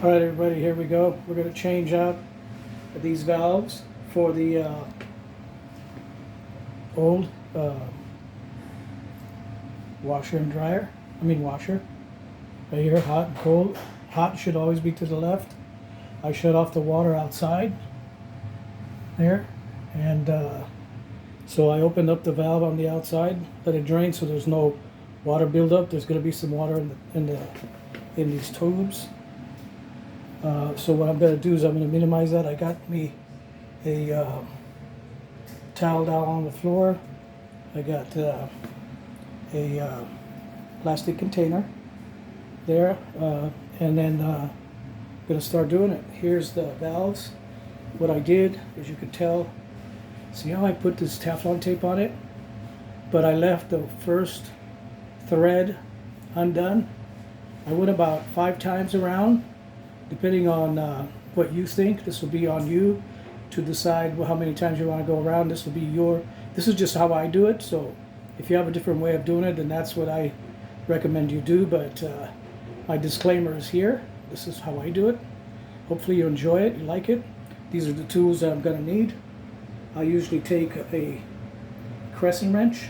All right, everybody, here we go. We're going to change out these valves for the old washer and dryer. Washer. Right here, hot and cold. Hot should always be to the left. I shut off the water outside there, and so I opened up the valve on the outside, let it drain so there's no water buildup. There's going to be some water in these tubes. So what I'm going to do is I'm going to minimize that. I got me a towel down on the floor. I got a plastic container there, and then I'm going to start doing it. Here's the valves. What I did, as you can tell, see how I put this Teflon tape on it? But I left the first thread undone. I went about 5 times around. Depending on what you think, this will be on you to decide how many times you want to go around. This is just how I do it. So if you have a different way of doing it, then that's what I recommend you do. But my disclaimer is here. This is how I do it. Hopefully you enjoy it, you like it. These are the tools that I'm going to need. I usually take a crescent wrench.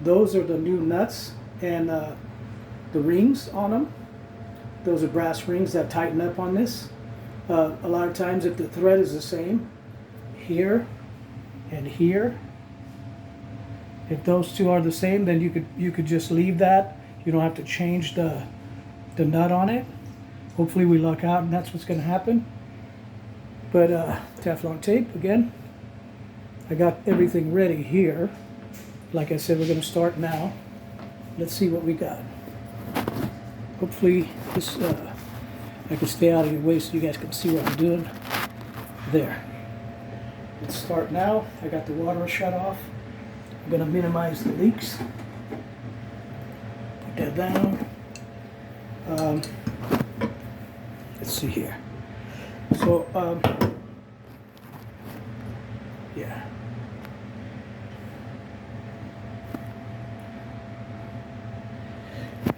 Those are the new nuts and the rings on them. Those are brass rings that tighten up on this. A lot of times if the thread is the same, here and here, if those two are the same, then you could just leave that. You don't have to change the nut on it. Hopefully we luck out and that's what's going to happen. But Teflon tape again. I got everything ready here. Like I said, we're going to start now. Let's see what we got. Hopefully this I can stay out of your way so you guys can see what I'm doing. There. Let's start now. I got the water shut off. I'm going to minimize the leaks. Put that down. Let's see here. So, yeah.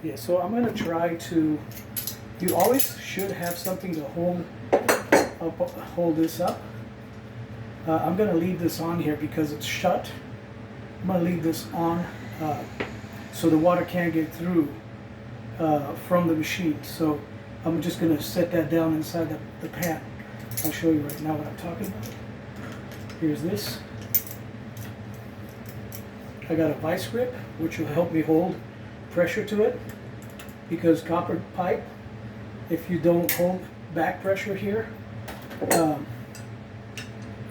Yeah, so I'm going to try to, you always should have something to hold this up. I'm going to leave this on here because it's shut. I'm going to leave this on so the water can't get through from the machine. So I'm just going to set that down inside the pan. I'll show you right now what I'm talking about. Here's this. I got a vice grip, which will help me hold pressure to it, because copper pipe, if you don't hold back pressure here,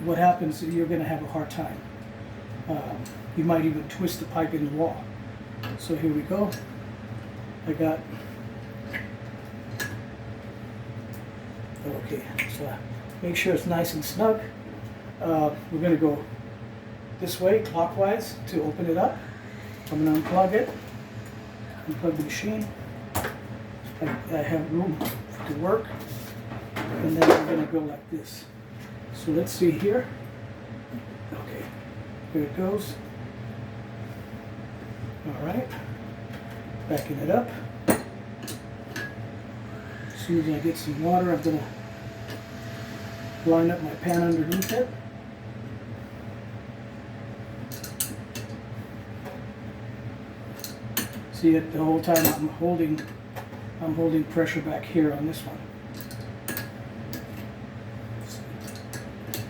what happens is you're going to have a hard time. You might even twist the pipe in the wall. So here we go. I got, okay, so make sure it's nice and snug. We're going to go this way, clockwise, to open it up. I'm going to unplug it. Unplug the machine. I have room to work, and then I'm going to go like this. So let's see here. Okay, here it goes. All right, backing it up. As soon as I get some water, I'm going to line up my pan underneath it. See it the whole time I'm holding pressure back here on this one.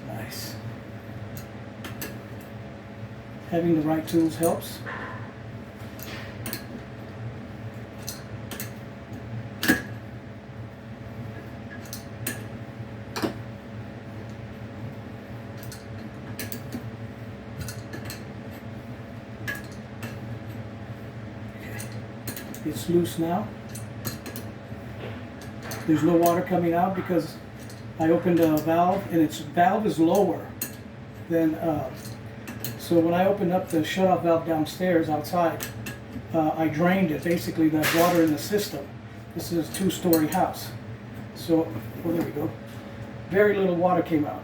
Nice. Having the right tools helps. It's loose now. There's no water coming out because I opened a valve, and its valve is lower than, so when I opened up the shut-off valve downstairs outside, I drained it, basically the water in the system. This is a 2-story house. So, well, there we go. Very little water came out.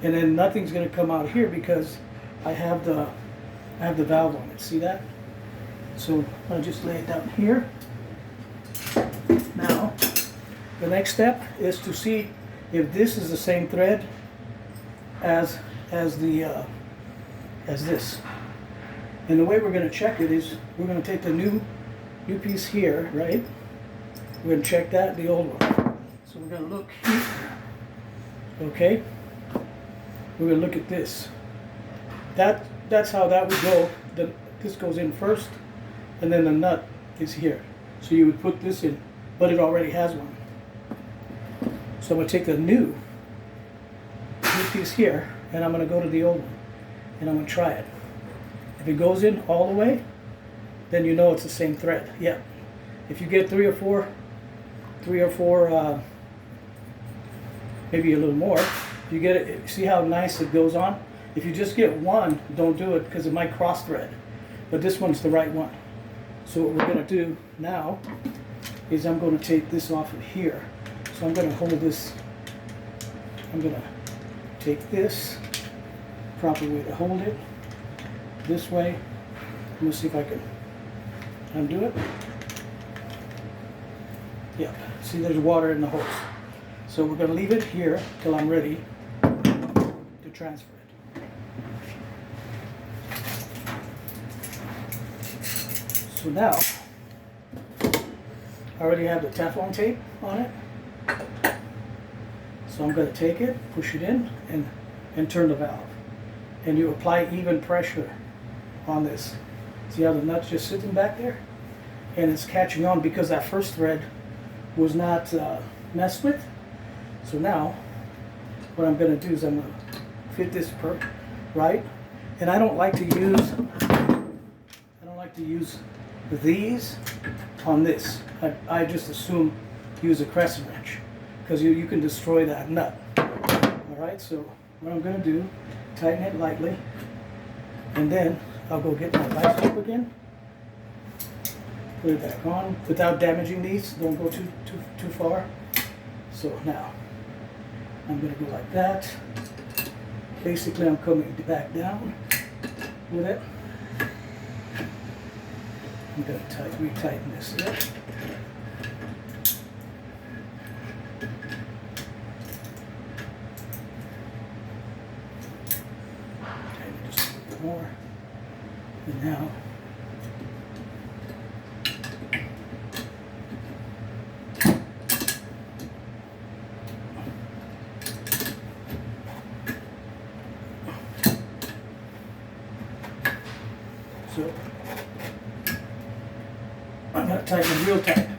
And then nothing's going to come out here because I have the valve on it. See that? So I'll just lay it down here. Now, The next step is to see if this is the same thread as this. And the way we're going to check it is we're going to take the new piece here, right? We're going to check that, the old one. So we're going to look here. Okay? We're going to look at this. That's how that would go. This goes in first, and then the nut is here. So you would put this in, but it already has one. So I'm going to take the new piece here, and I'm going to go to the old one, and I'm going to try it. If it goes in all the way, then you know it's the same thread. Yeah. If you get three or four, maybe a little more, you get it. See how nice it goes on? If you just get one, don't do it because it might cross thread. But this one's the right one. So what we're going to do now is I'm going to take this off of here. So I'm going to hold this. I'm going to take this, proper way to hold it, this way. I'm going to see if I can undo it. Yeah, see there's water in the hose. So we're going to leave it here till I'm ready to transfer it. So now, I already have the Teflon tape on it. So I'm going to take it, push it in, and turn the valve. And you apply even pressure on this. See how the nut's just sitting back there? And it's catching on because that first thread was not messed with. So now, what I'm going to do is I'm going to fit this right. And I don't like to use these on this. I just assume use a crescent wrench because you can destroy that nut. All right, so what I'm going to do, tighten it lightly, and then I'll go get my vice grip again, put it back on without damaging these. Don't go too far. So now I'm going to go like that. Basically, I'm coming back down with it. I'm going to retighten this here. Tighten it just a little bit more. And now, so I'm going to tighten it real tight.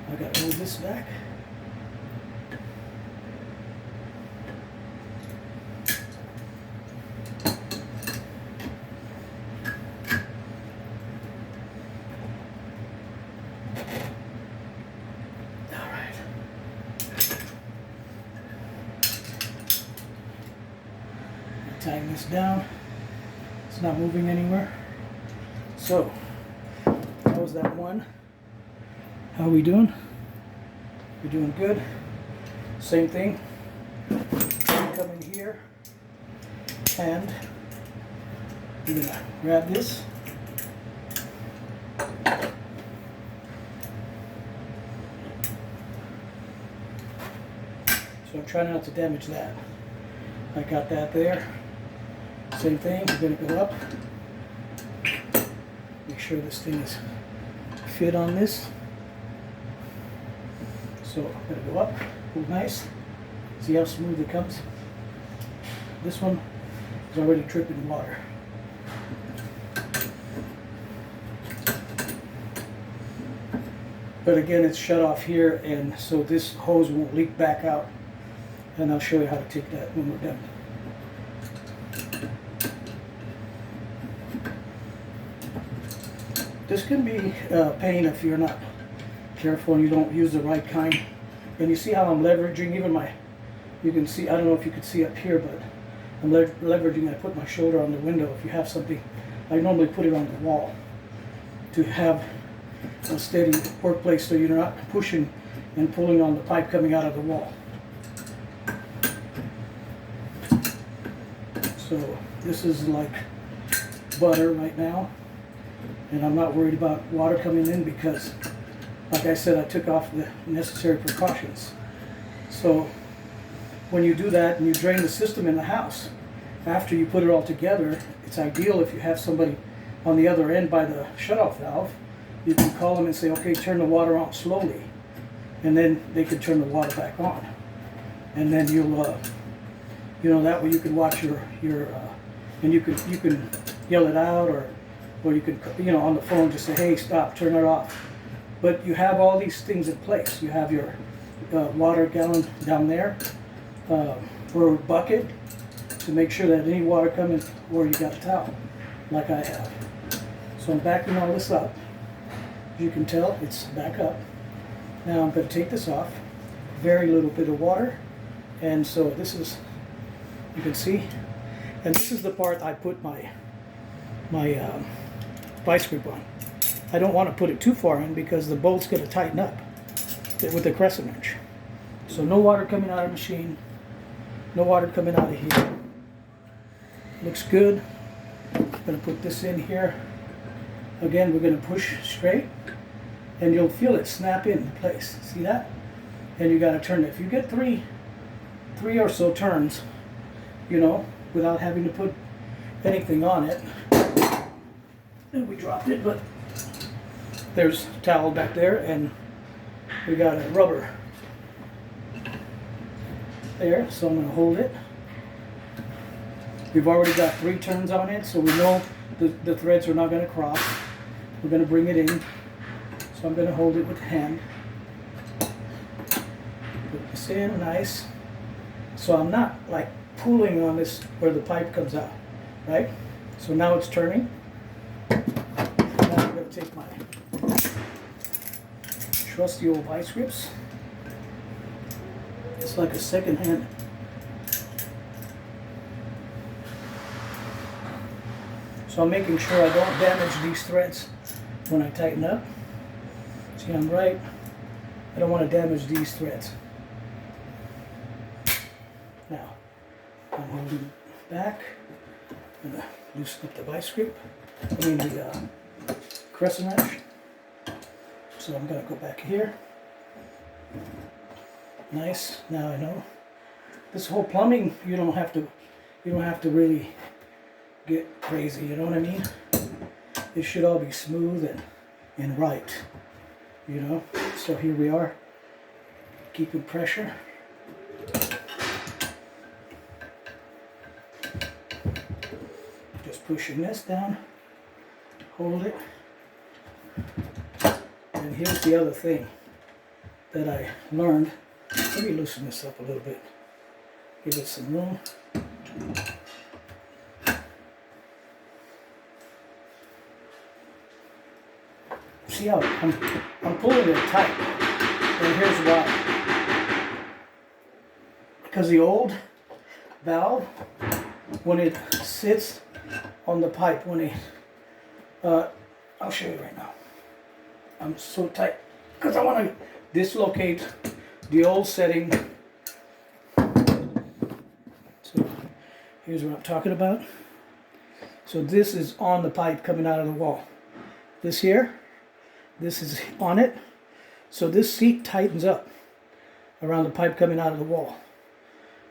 I got to move this back. All right. Tighten this down. It's not moving anywhere. So, that was that one. How are we doing? We're doing good. Same thing. Come in here and you're gonna grab this. So I'm trying not to damage that. I got that there. Same thing, we're gonna go up. Make sure this thing is fit on this. So I'm going to go up, hold nice, see how smooth it comes. This one is already dripping water. But again, it's shut off here, and so this hose won't leak back out. And I'll show you how to take that when we're done. This can be a pain if you're not careful and you don't use the right kind. And you see how I'm leveraging even my You can see, I don't know if you could see up here, but I'm leveraging, I put my shoulder on the window. If you have something, I normally put it on the wall to have a steady workplace so you're not pushing and pulling on the pipe coming out of the wall. So this is like butter right now, and I'm not worried about water coming in because, like I said, I took off the necessary precautions. So when you do that and you drain the system in the house, after you put it all together, it's ideal if you have somebody on the other end by the shutoff valve. You can call them and say, okay, turn the water on slowly, and then they can turn the water back on. And then you'll, you know, that way you can watch your and you can yell it out, or you can, you know, on the phone just say, hey, stop, turn it off. But you have all these things in place. You have your water gallon down there, or a bucket to make sure that any water coming, or you got a towel, like I have. So I'm backing all this up. As you can tell, it's back up. Now I'm going to take this off. Very little bit of water, and so this is, you can see, and this is the part I put my vice grip on. I don't want to put it too far in because the bolt's going to tighten up with the crescent wrench. So no water coming out of the machine, no water coming out of here. Looks good. I'm going to put this in here. Again, we're going to push straight, and you'll feel it snap in place. See that? And you got to turn it. If you get three or so turns, you know, without having to put anything on it. And we dropped it, but there's a towel back there, and we got a rubber there, so I'm going to hold it. We've already got 3 turns on it, so we know the threads are not going to cross. We're going to bring it in, so I'm going to hold it with the hand. Put this in nice. So I'm not like pulling on this where the pipe comes out, right? So now it's turning. Now I'm going to take my trusty old vice grips. It's like a second hand. So I'm making sure I don't damage these threads when I tighten up. See, I'm right. I don't want to damage these threads. Now, I'm holding it back. I'm going to loosen up the vice grip. I mean the crescent wrench. So I'm going to go back here. Nice. Now I know. This whole plumbing, you don't have to really get crazy, you know what I mean? It should all be smooth and right, you know? So here we are, keeping pressure. Just pushing this down, hold it. And here's the other thing that I learned. Let me loosen this up a little bit, give it some room. See how I'm pulling it tight, and here's why. Because the old valve, when it sits on the pipe, when it, I'll show you right now. I'm so tight because I want to dislocate the old setting. So here's what I'm talking about. So this is on the pipe coming out of the wall. This here. This is on it, so this seat tightens up around the pipe coming out of the wall,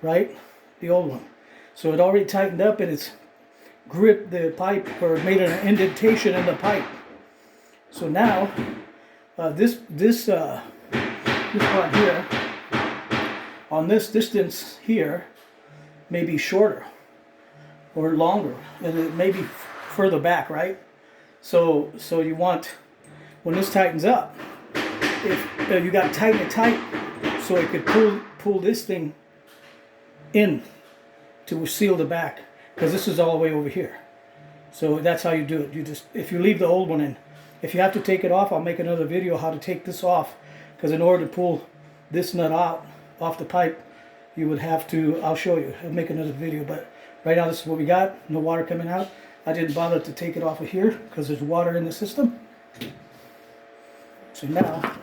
right? The old one. So it already tightened up and it's gripped the pipe or made an indentation in the pipe. So now this part here, on this distance here, may be shorter or longer, and it may be further back, right? So you want, when this tightens up, if you got to tighten it tight so it could pull this thing in to seal the back, because this is all the way over here. So that's how you do it. You just, if you leave the old one in, if you have to take it off, I'll make another video how to take this off, because in order to pull this nut out off the pipe, you would have to, I'll show you, I'll make another video, but right now this is what we got, no water coming out. I didn't bother to take it off of here because there's water in the system. So now,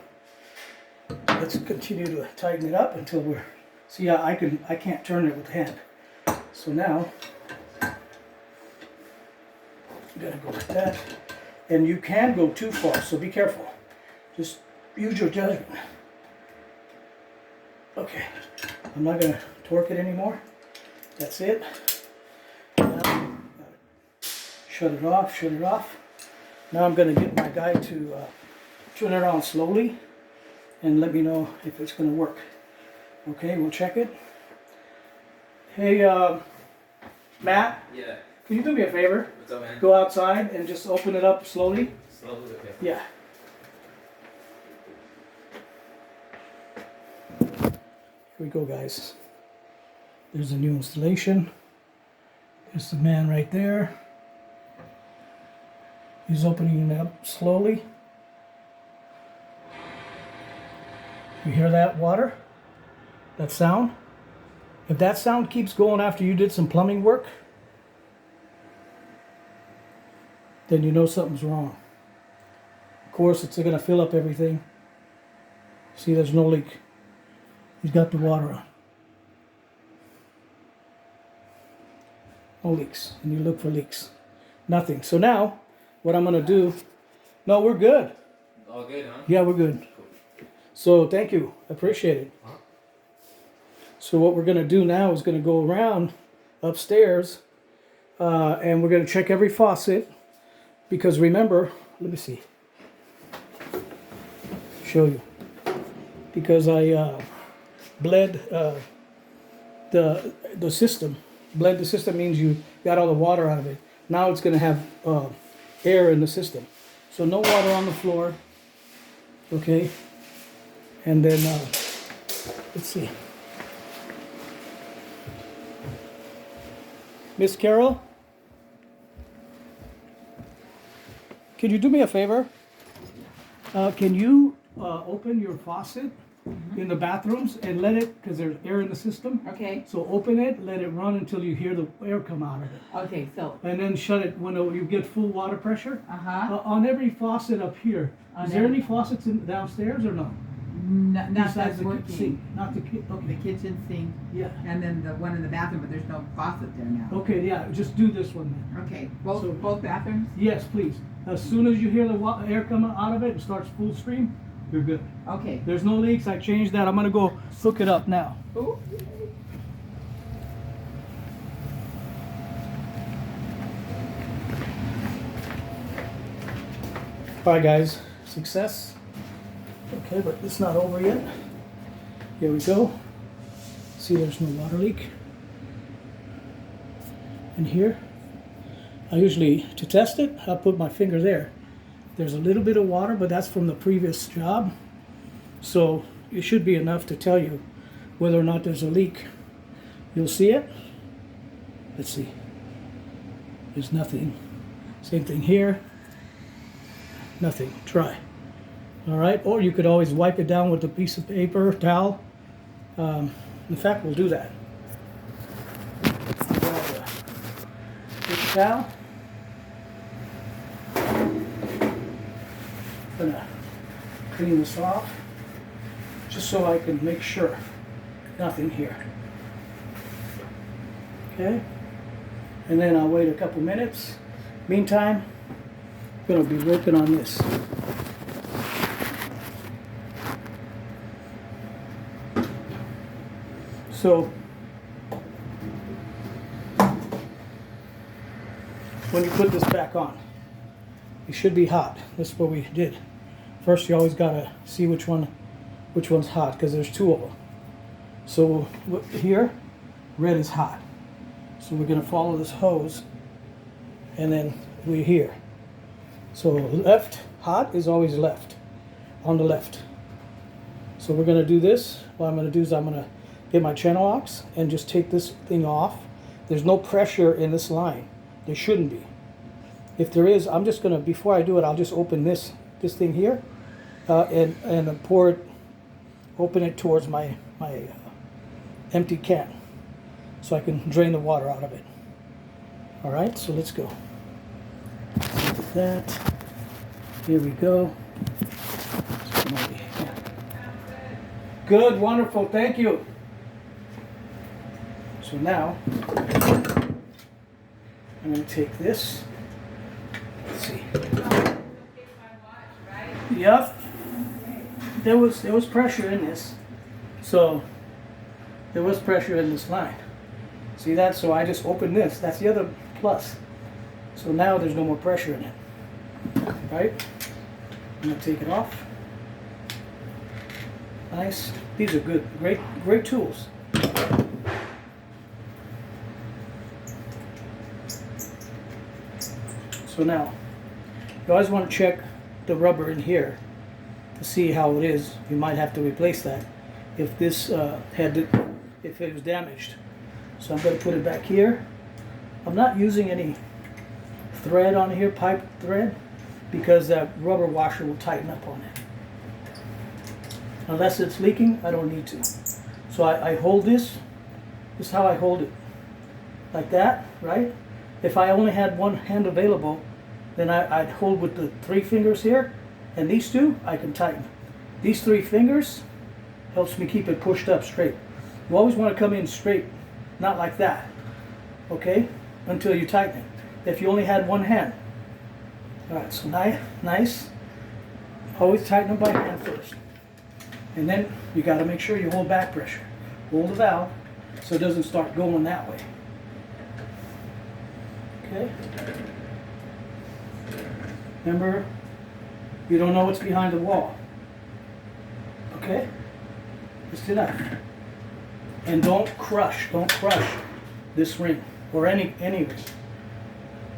let's continue to tighten it up until we're, see how I can't turn it with the hand. So now, I'm gonna go like that. And you can go too far, so be careful. Just use your judgment. Okay, I'm not gonna torque it anymore. That's it. Now, shut it off, shut it off. Now I'm gonna get my guy to turn it on slowly and let me know if it's gonna work. Okay, we'll check it. Hey, Matt? Yeah. Can you do me a favor? What's up, man? Go outside and just open it up slowly. Slowly, okay. Yeah. Here we go, guys. There's a new installation. There's the man right there. He's opening it up slowly. You hear that water? That sound? If that sound keeps going after you did some plumbing work, then you know something's wrong. Of course, it's going to fill up everything. See, there's no leak. He's got the water on. No leaks. And you look for leaks. Nothing. So now, what I'm going to do... No, we're good. All good, huh? Yeah, we're good. So, thank you. I appreciate it. So what we're going to do now is going to go around upstairs and we're going to check every faucet. Because remember, let me see, show you, because I bled the system. Bled the system means you got all the water out of it. Now it's going to have air in the system. So no water on the floor, okay? And then, let's see. Miss Carol? Can you do me a favor? Can you open your faucet in the bathrooms and let it, because there's air in the system. Okay. So open it, let it run until you hear the air come out of it. Okay, so. And then shut it when you get full water pressure. Uh-huh. On every faucet up here. On Is there every- any faucets downstairs or no? Not Besides that's the working. sink, not the The okay. kitchen sink, Yeah. and then the one in the bathroom, but there's no faucet there now. Okay, yeah, just do this one then. Okay, both So- both bathrooms? Yes, please. As soon as you hear the air come out of it and starts full stream, you're good. Okay. There's no leaks. I changed that. I'm gonna go hook it up now. Ooh. All right, guys. Success. Okay, but it's not over yet. Here we go. See, there's no water leak. And here, I usually, to test it, I'll put my finger there. There's a little bit of water, but that's from the previous job. So it should be enough to tell you whether or not there's a leak. You'll see it. Let's see. There's nothing. Same thing here. Nothing. Try. All right. Or you could always wipe it down with a piece of paper, towel. In fact, we'll do that. Get the towel. I'm gonna clean this off just so I can make sure nothing here. Okay. And then I'll wait a couple minutes. Meantime, I'm going to be working on this. So, when you put this back on, it should be hot. That's what we did. First, you always got to see which one's hot, because there's two of them. So here, red is hot. So we're going to follow this hose, and then we're here. So left, hot is always left, on the left. So we're going to do this. What I'm going to do is I'm going to get my channel locks and just take this thing off. There's no pressure in this line. There shouldn't be. If there is, I'm just going to, before I do it, I'll just open this thing here and pour it, open it towards my empty can, so I can drain the water out of it. All right, so let's go. Look at that. Here we go. Good, wonderful, thank you. So now, I'm going to take this. Let's see. Yep. There was pressure in this. So, there was pressure in this line. See that? So I just opened this. That's the other plus. So now there's no more pressure in it. Right? I'm going to take it off. Nice. These are good. Great tools. So now, you always want to check the rubber in here to see how it is. You might have to replace that if this if it was damaged. So I'm going to put it back here. I'm not using any thread on here, pipe thread, because that rubber washer will tighten up on it. Unless it's leaking, I don't need to. So I hold this. This is how I hold it. Like that, right? If I only had one hand available, then I'd hold with the 3 fingers here, and these 2 I can tighten. These 3 fingers helps me keep it pushed up straight. You always want to come in straight, not like that, okay? Until you tighten it. If you only had one hand. All right, so nice. Always tighten them by hand first. And then you got to make sure you hold back pressure. Hold the valve so it doesn't start going that way. Okay? Remember, you don't know what's behind the wall. Okay? Just enough. And don't crush this ring or any ring.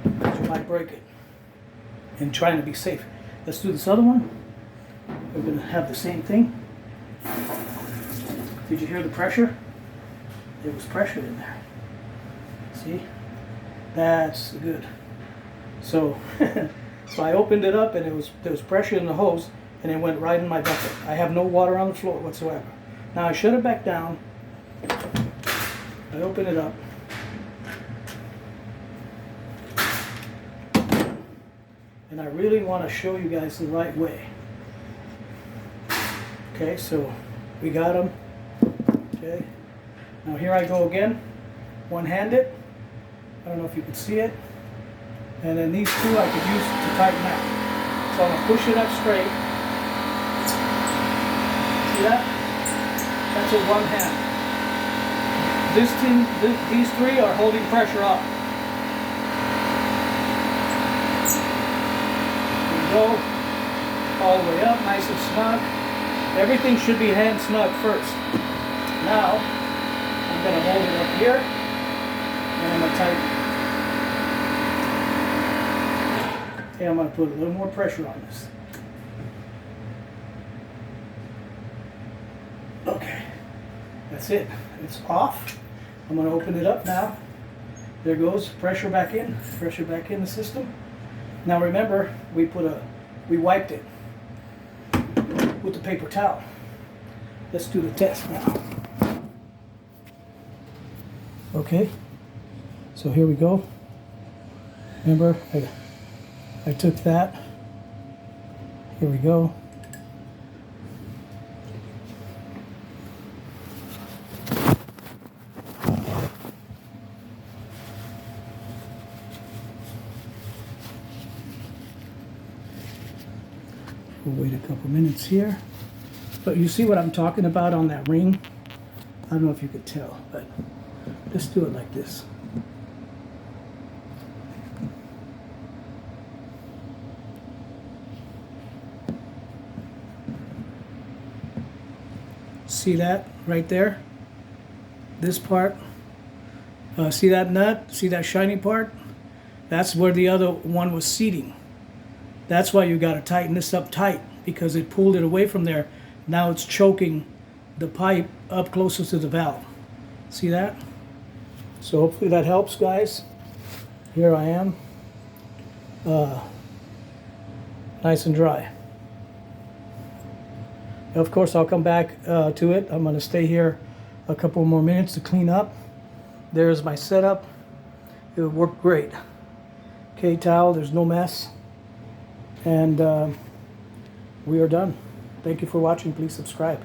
You might break it. And trying to be safe. Let's do this other one. We're going to have the same thing. Did you hear the pressure? There was pressure in there. See? That's good. So, so I opened it up and there was pressure in the hose and it went right in my bucket. I have no water on the floor whatsoever. Now I shut it back down. I open it up. And I really want to show you guys the right way. Okay, so we got them. Okay, now here I go again, one-handed. I don't know if you can see it. And then these 2 I could use to tighten out. So I'm going to push it up straight. See that? That's with one hand. These 3 are holding pressure up. Here we go. All the way up, nice and snug. Everything should be hand snug first. Now, I'm going to hold it up here, and I'm going to tighten it. Okay, I'm going to put a little more pressure on this. Okay, that's it. It's off. I'm going to open it up now. There goes pressure back in the system. Now remember, we wiped it with the paper towel. Let's do the test now. Okay, so here we go. Remember, I took that. Here we go. We'll wait a couple minutes here. But you see what I'm talking about on that ring? I don't know if you could tell, but let's do it like this. See that right there? This part. See that nut? See that shiny part? That's where the other one was seating. That's why you got to tighten this up tight, because it pulled it away from there. Now it's choking the pipe up closer to the valve. See that? So hopefully that helps, guys. Here I am. Nice and dry. Of course, I'll come back to it. I'm going to stay here a couple more minutes to clean up. There's my setup. It worked great. K-towel, there's no mess. And we are done. Thank you for watching. Please subscribe.